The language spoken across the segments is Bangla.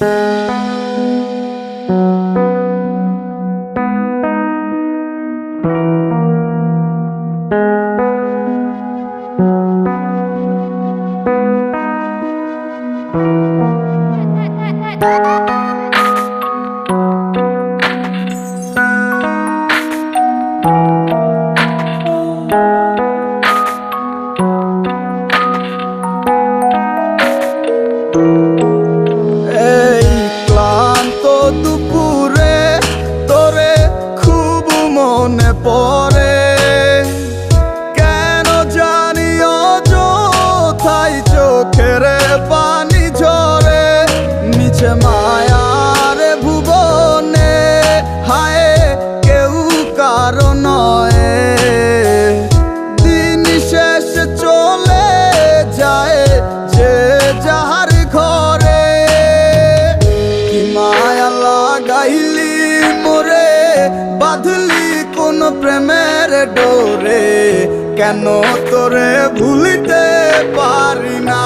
এই ক্লান্ত দুপুরে তোরে খুব মনে পড়ে, কেন জানি অযথাই চোখের পানি ঝরে। নিচে মায়ার ভুবনে হায় কেউ কারো নয়, দিন শেষ চলে যায় যে যাহার ঘরে। কি মায়া লাগাইলি মোরে, বাঁধলি কোন প্রেমের ডোরে, কেন তোরে ভুলিতে পারি না।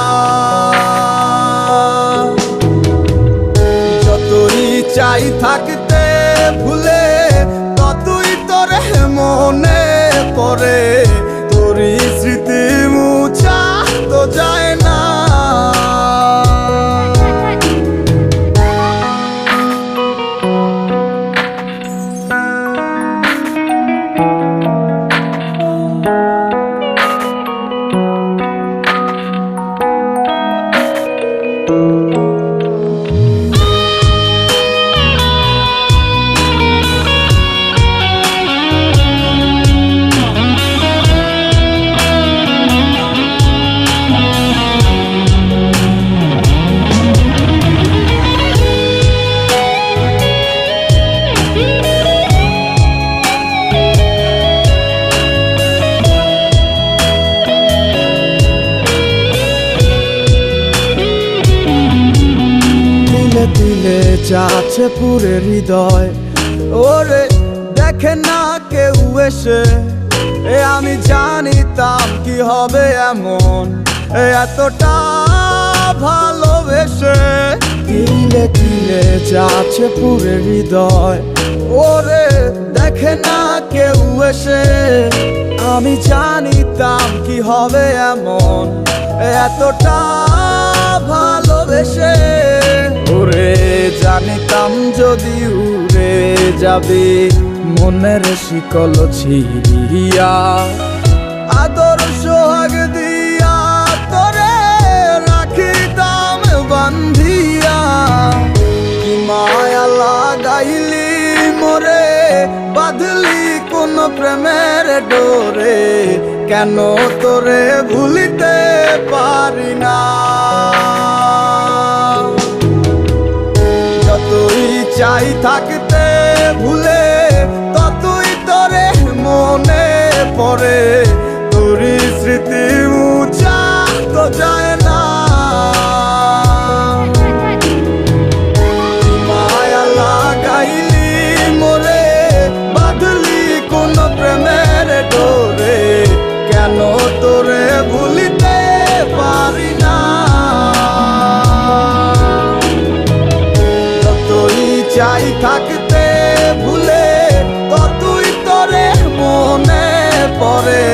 যতই চাই থাকতে ভুলে, ততই তোরে মনে পড়ে। তোরই স্মৃতি মুছা তো যায় না। দিলে যাচ্ছে পুরে হৃদয়, ওরে দেখে না কেউ এসে। আমি জানিতাম কি হবে এমন, এতটা ভালোবেসে। দিলে দিলে যাচ্ছে পুরে হৃদয়, ওরে দেখে না কেউ এসে। আমি জানিতাম কি হবে এমন, এতটা ভালোবেসে। ওরে জানিতাম যদি উড়ে যাবে মনের শিকল ছিঁড়িয়া, আদর সোহাগ দিয়া তোরে রাখিতাম বান্ধিয়া। কি মায়া লাগাইলি মোরে, বাঁধলি কোন প্রেমের ডোরে, কেন তোরে ভুলিতে পারি না। যতই চাই থাকতে ভুলে, ততই তোরে মনে পড়ে। তোরই স্মৃতি মুছা তো যায় না। মায়া লাগাইলি মোরে, বাঁধলি কোন প্রেমের ডোরে, কেন তোরে ভুলিতে পারি না। চাই থাকতে ভুলে, ততই তোরে মনে পড়ে।